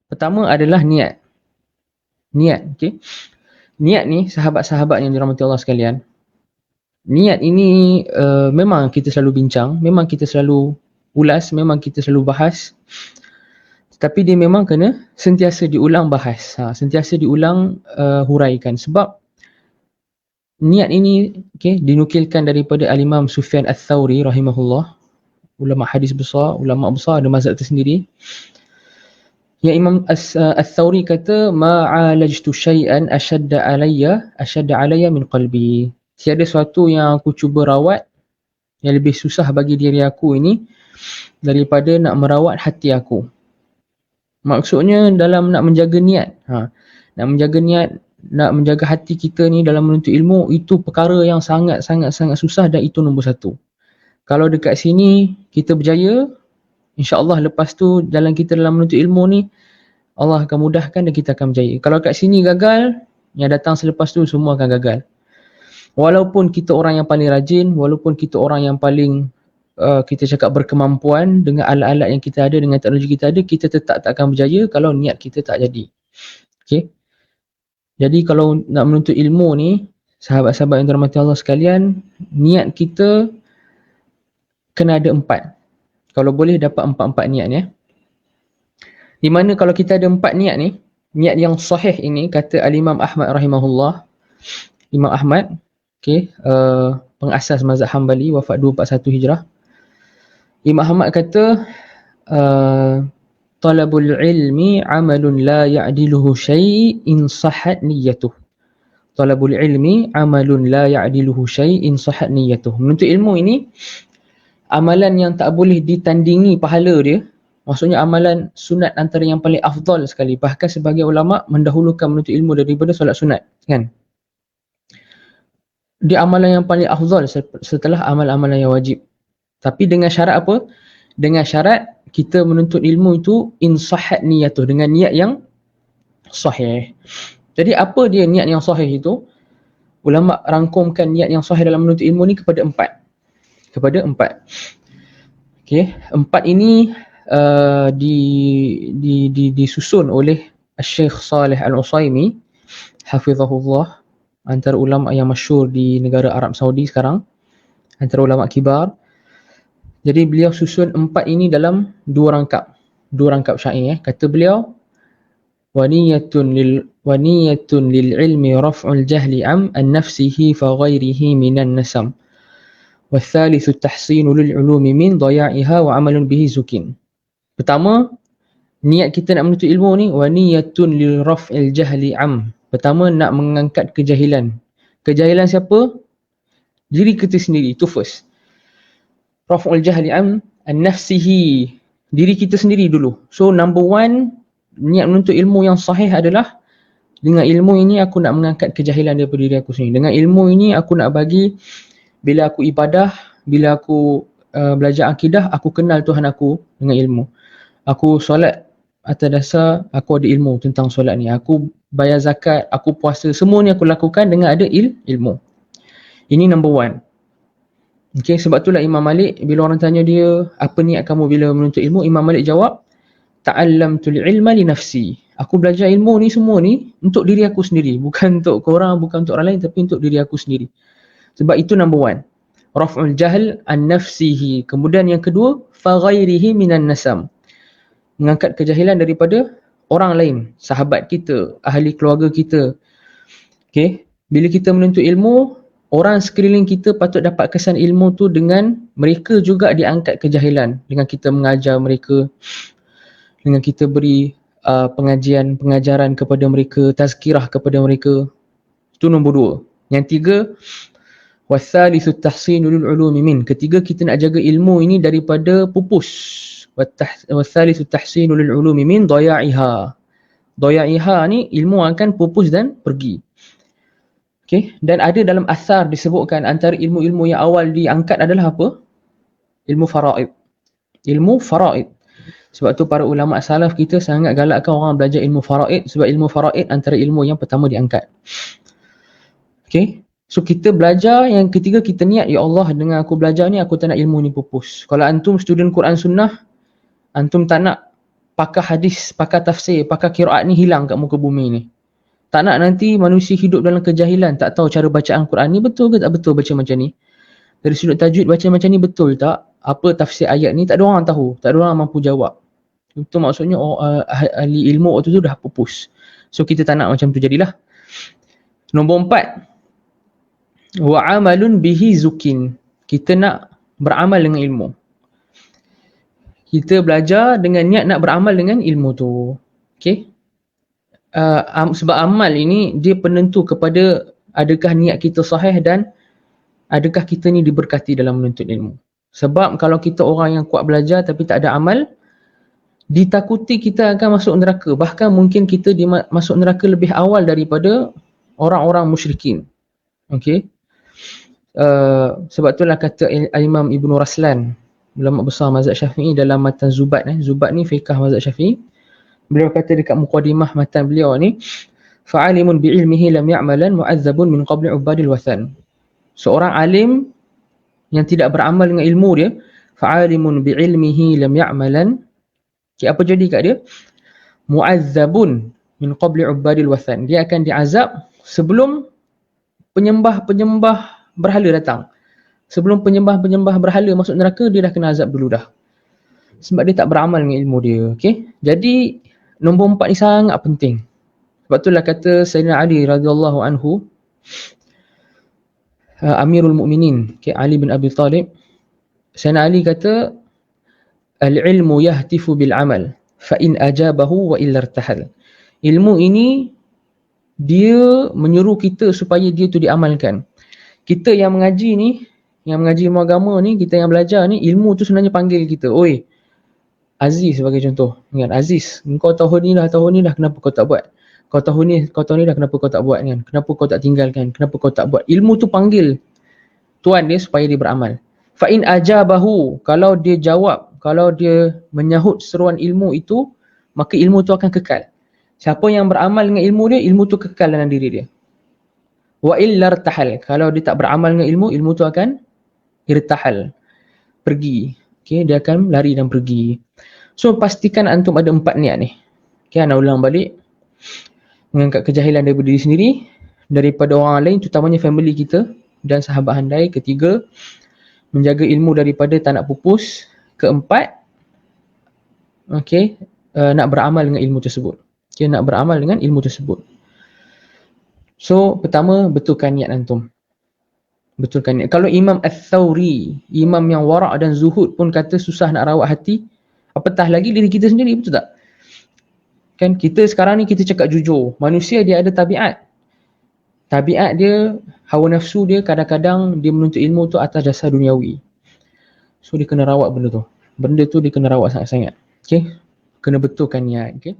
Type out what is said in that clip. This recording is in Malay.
Pertama adalah niat. Niat, okey. Niat ni sahabat-sahabat yang dirahmati Allah sekalian. Niat ini memang kita selalu bincang, memang kita selalu ulas, memang kita selalu bahas. Tapi dia memang kena sentiasa diulang bahas. Sentiasa diulang huraikan. Sebab niat ini dinukilkan daripada Al-Imam Sufyan Ats-Tsauri rahimahullah. Ulama hadis besar, ulama besar, ada mazhab tersendiri. Yang Imam Ats-Tsauri kata, ma'alajtu syai'an ashadda alayya min qalbi. Tiada sesuatu yang aku cuba rawat yang lebih susah bagi diri aku ini daripada nak merawat hati aku. Maksudnya dalam nak menjaga niat. Nak menjaga niat, nak menjaga hati kita ni dalam menuntut ilmu, itu perkara yang sangat-sangat susah dan itu nombor satu. Kalau dekat sini kita berjaya, insya-Allah lepas tu jalan kita dalam menuntut ilmu ni Allah akan mudahkan dan kita akan berjaya. Kalau kat sini gagal, yang datang selepas tu semua akan gagal. Walaupun kita orang yang paling rajin, walaupun kita orang yang paling kita cakap berkemampuan dengan alat-alat yang kita ada, dengan teknologi kita ada, kita tetap tak akan berjaya kalau niat kita tak jadi. Okay? Jadi kalau nak menuntut ilmu ni, sahabat-sahabat yang dirahmati Allah sekalian, niat kita kena ada 4. Kalau boleh dapat 4-4 niat ya. Di mana kalau kita ada 4 niat ni, niat yang sahih ini, kata Al-Imam Ahmad rahimahullah, Imam Ahmad, pengasas mazhab Hambali, wafat 241 Hijrah. Imam Ahmad kata, talabul ilmi amalun la ya'diluhu syai'in sahhat niyyatuh. Talabul ilmi amalun la ya'diluhu syai'in sahhat niyyatuh. Menuntut ilmu ini amalan yang tak boleh ditandingi pahala dia. Maksudnya amalan sunat antara yang paling afdal sekali. Bahkan sebagai ulama mendahulukan menuntut ilmu daripada solat sunat, kan? Dia amalan yang paling afdal setelah amal-amalan yang wajib. Tapi dengan syarat apa? Dengan syarat kita menuntut ilmu itu insahhat niyatuh, dengan niat yang sahih. Jadi apa dia niat yang sahih itu? Ulama rangkumkan niat yang sahih dalam menuntut ilmu ni kepada 4. Kepada 4. Okey, 4 ini disusun oleh Syekh Saleh Al-Utsaimin hafizahullah, antara ulama yang masyhur di negara Arab Saudi sekarang, antara ulama kibar. Jadi beliau susun 4 ini dalam 2 rangkap syair. Kata beliau, waniyatun lil ilmi raf'ul jahli an nafsihi fa ghairihi minan nasam. Wathalithu tahsinu lil ulumi min daya'iha wa amalun bihi zukin. Pertama, niat kita nak menuntut ilmu ni, waniyatun lil raf'il jahli am. Pertama, nak mengangkat kejahilan. Kejahilan siapa? Diri kita sendiri, itu first. Raf'ul jahli an nafsihi, diri kita sendiri dulu. So number 1, niat menuntut ilmu yang sahih adalah, dengan ilmu ini aku nak mengangkat kejahilan daripada diri aku sendiri. Dengan ilmu ini aku nak bagi, bila aku ibadah, bila aku belajar akidah, aku kenal Tuhan aku dengan ilmu. Aku solat atas dasar aku ada ilmu tentang solat ni. Aku bayar zakat, aku puasa, semua ni aku lakukan dengan ada ilmu. Ini number 1. Okay, sebab itulah Imam Malik, bila orang tanya dia, apa niat kamu bila menuntut ilmu? Imam Malik jawab, ta'allamtul ilma li nafsi. Aku belajar ilmu ni semua ni untuk diri aku sendiri. Bukan untuk korang, bukan untuk orang lain, tapi untuk diri aku sendiri. Sebab itu number 1. Raf'ul jahl an nafsihi. Kemudian yang kedua, fa ghairihi minan nasam. Mengangkat kejahilan daripada orang lain, sahabat kita, ahli keluarga kita. Okay, bila kita menuntut ilmu, orang sekeliling kita patut dapat kesan ilmu tu dengan mereka juga diangkat kejahilan. Dengan kita mengajar mereka, dengan kita beri pengajaran kepada mereka, tazkirah kepada mereka. Itu nombor 2. Yang 3, wathalithu tahsinu lil ulumi min. Ketiga, kita nak jaga ilmu ini daripada pupus. Wathalithu tahsinu lil ulumi min daya'iha. Daya'iha ni ilmu akan pupus dan pergi. Okay. Dan ada dalam asar disebutkan antara ilmu-ilmu yang awal diangkat adalah apa? Ilmu faraid. Ilmu faraid. Sebab tu para ulama salaf kita sangat galakkan orang belajar ilmu faraid, sebab ilmu faraid antara ilmu yang pertama diangkat. Okay. So kita belajar, yang ketiga kita niat, ya Allah, dengan aku belajar ni aku tak nak ilmu ni pupus. Kalau antum student Quran Sunnah, antum tak nak pakar hadis, pakar tafsir, pakar qiraat ni hilang kat muka bumi ni. Tak nak nanti manusia hidup dalam kejahilan, tak tahu cara bacaan Quran ni betul ke tak betul baca macam ni. Dari sudut tajwid baca macam ni betul tak? Apa tafsir ayat ni tak ada orang tahu, tak ada orang mampu jawab. Itu maksudnya ahli ilmu waktu tu dah pupus. So kita tak nak macam tu jadilah. Nombor 4. Wa amalun bihi zukin. Kita nak beramal dengan ilmu. Kita belajar dengan niat nak beramal dengan ilmu tu. Okey? Sebab amal ini dia penentu kepada adakah niat kita sahih dan adakah kita ni diberkati dalam menuntut ilmu. Sebab kalau kita orang yang kuat belajar tapi tak ada amal, ditakuti kita akan masuk neraka. Bahkan mungkin kita masuk neraka lebih awal daripada orang-orang musyrikin. Okey. Sebab itulah kata Imam Ibn Raslan, ulama besar mazhab Syafi'i, dalam matan Zubat. Zubat ni fiqh mazhab Syafi'i. Beliau kata dekat mukadimah matan beliau ni, fa'alimun bi'ilmihi lam ya'malan mu'azzabun min qabli ubadil wathan. Seorang alim yang tidak beramal dengan ilmu dia, fa'alimun bi'ilmihi lam ya'malan, apa jadi kat dia? Mu'azzabun min qabli ubadil wathan. Dia akan diazab sebelum penyembah-penyembah berhala datang. Sebelum penyembah-penyembah berhala masuk neraka, dia dah kena azab dulu dah. Sebab dia tak beramal dengan ilmu dia. Okay? Jadi nombor 4 ni sangat penting. Sebab itulah kata Sayyidina Ali radhiyallahu anhu, Amirul Mukminin, okay, Ali bin Abi Talib, Sayyidina Ali kata, al-ilmu yahtifu bil amal fa in ajabahu wa illa irtahal. Ilmu ini dia menyuruh kita supaya dia tu diamalkan. Kita yang mengaji ni, yang mengaji ilmu agama ni, kita yang belajar ni, ilmu tu sebenarnya panggil kita. Oi, Aziz sebagai contoh. Ingat, Aziz, kau tahun ni dah, kenapa kau tak buat? Kau tahun ni dah, kenapa kau tak buat kan? Kenapa kau tak tinggalkan? Kenapa kau tak buat? Ilmu tu panggil tuan dia supaya dia beramal. Fa in ajabahu, kalau dia jawab, kalau dia menyahut seruan ilmu itu, maka ilmu tu akan kekal. Siapa yang beramal dengan ilmu dia, ilmu tu kekal dalam diri dia. Wa illa irtahal, kalau dia tak beramal dengan ilmu, ilmu tu akan irtahal, pergi. Okay, dia akan lari dan pergi. So pastikan antum ada 4 niat ni. Okay, ana ulang balik. Mengangkat kejahilan daripada diri sendiri, daripada orang lain, terutamanya family kita dan sahabat handai. Ketiga, menjaga ilmu daripada tak nak pupus. Keempat, okay, nak beramal dengan ilmu tersebut. Okay, nak beramal dengan ilmu tersebut. So pertama, betulkan niat antum. Betulkan niat. Kalau Imam Al-Thawri, imam yang wara' dan zuhud pun kata susah nak rawat hati, apatah lagi diri kita sendiri, betul tak? Kan kita sekarang ni kita cakap jujur. Manusia dia ada tabiat. Tabiat dia, hawa nafsu dia kadang-kadang dia menuntut ilmu tu atas dasar duniawi. So dia kena rawat benda tu. Benda tu dia kena rawat sangat-sangat. Okay? Kena betulkan niat. Okay?